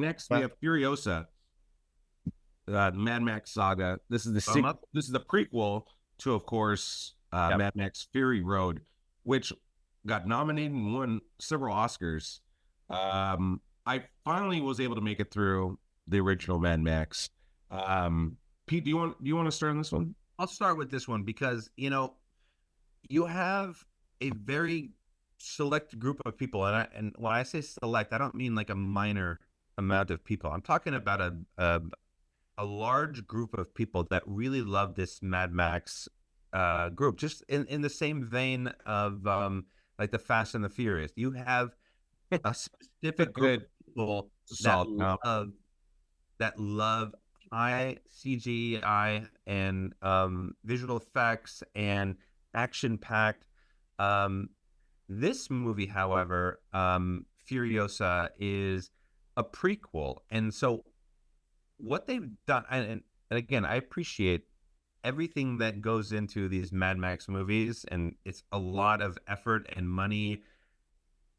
next we have Furiosa, Mad Max Saga. This is this is the prequel to, of course, Mad Max Fury Road, which got nominated and won several Oscars. I finally was able to make it through the original Mad Max. Pete, do you want to start on this one? I'll start with this one because you have a very select group of people, and when I say select, I don't mean like a minor amount of people. I'm talking about a large group of people that really love this Mad Max group, just in the same vein of like the Fast and the Furious. You have a specific group of people that love high CGI and visual effects and action-packed. This movie, however, Furiosa, is a prequel, and so what they've done, and again, I appreciate everything that goes into these Mad Max movies, and it's a lot of effort and money.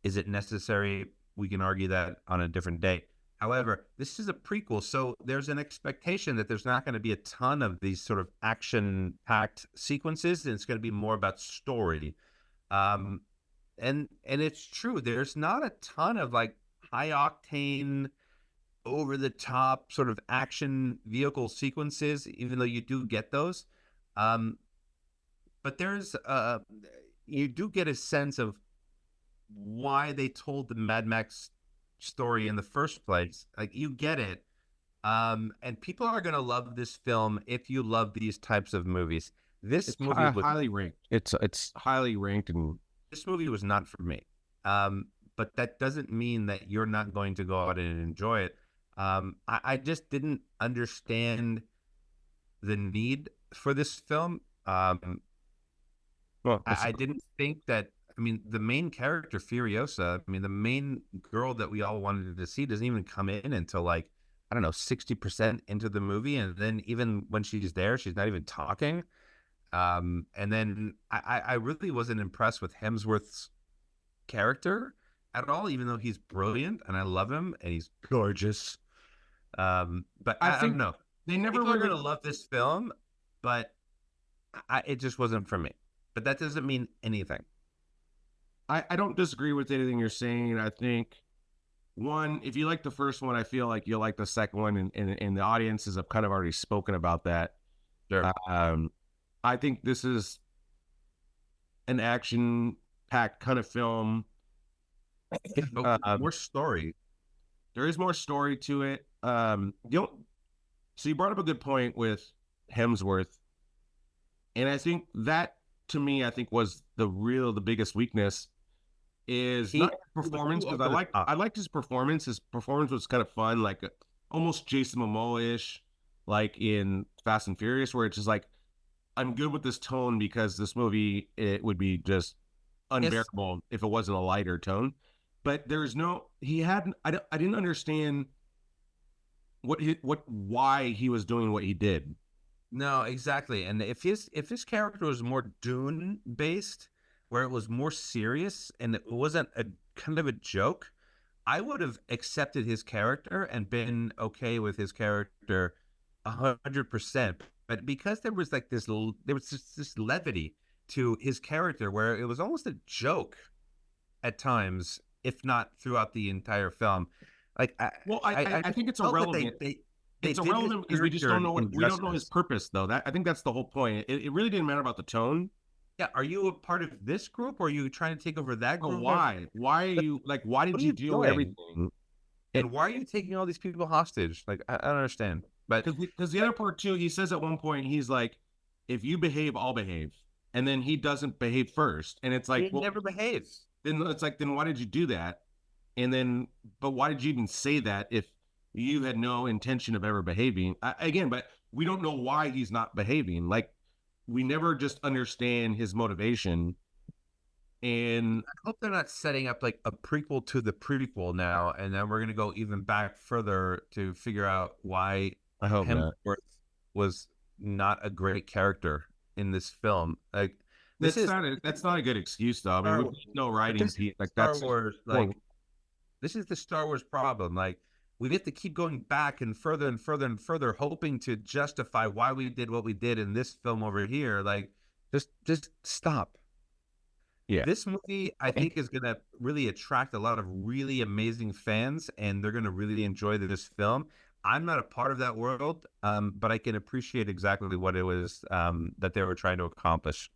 Is it necessary? We can argue that on a different day. However, this is a prequel, so there's an expectation that there's not going to be a ton of these sort of action-packed sequences, and it's going to be more about story. And it's true. There's not a ton of like high-octane, over-the-top sort of action vehicle sequences, even though you do get those. But there's you do get a sense of why they told the Mad Max story in the first place. Like, you get it. And people are going to love this film if you love these types of movies. This movie was highly ranked. It's highly ranked, and this movie was not for me. But that doesn't mean that you're not going to go out and enjoy it. I just didn't understand the need for this film. Well, I didn't think that. I mean, the main character, Furiosa, I mean, the main girl that we all wanted to see doesn't even come in until, like, I don't know, 60% into the movie. And then even when she's there, she's not even talking. And then I really wasn't impressed with Hemsworth's character at all, even though he's brilliant and I love him and he's gorgeous. But I don't know. They never People really are gonna love this film, but it just wasn't for me. But that doesn't mean anything. I don't disagree with anything you're saying. I think, one, if you like the first one, I feel like you'll like the second one, and the audiences have kind of already spoken about that. Sure. I think this is an action-packed kind of film. More story. There is more story to it. So you brought up a good point with Hemsworth, and I think that, to me, I think was the biggest weakness is not performance, because I liked his performance. His performance was kind of fun, like almost Jason Momoa-ish, like in Fast and Furious, where it's just like, I'm good with this tone because this movie, it would be just unbearable if it wasn't a lighter tone. But there's no, I didn't understand why he was doing what he did. No, exactly. And if his character was more Dune based, where it was more serious and it wasn't a kind of a joke, I would have accepted his character and been okay with his character 100%. But because there was just this levity to his character, where it was almost a joke at times, if not throughout the entire film. Like, I think it's irrelevant. It's irrelevant because we just don't know we don't know his purpose, though. I think that's the whole point. It really didn't matter about the tone. Yeah, are you a part of this group, or are you trying to take over that group? Why? Why are you like? Why did you do everything? And why are you taking all these people hostage? Like, I don't understand. But because the other part too, he says at one point, he's like, "If you behave, I'll behave," and then he doesn't behave first, and it's like, he never behaves. Then it's like, then why did you do that? And then, but why did you even say that if you had no intention of ever behaving? But we don't know why he's not behaving. Like, we never just understand his motivation. And I hope they're not setting up like a prequel to the prequel now, and then we're gonna go even back further to figure out why Hemsworth was not a great character in this film. Like, that's not a good excuse, though. I mean, no writing, like that's Star Wars. Like, this is the Star Wars problem. Like, we have to keep going back and further and further and further, hoping to justify why we did what we did in this film over here. Like, just stop. Yeah. This movie, I think, is going to really attract a lot of really amazing fans, and they're going to really enjoy this film. I'm not a part of that world, but I can appreciate exactly what it was that they were trying to accomplish.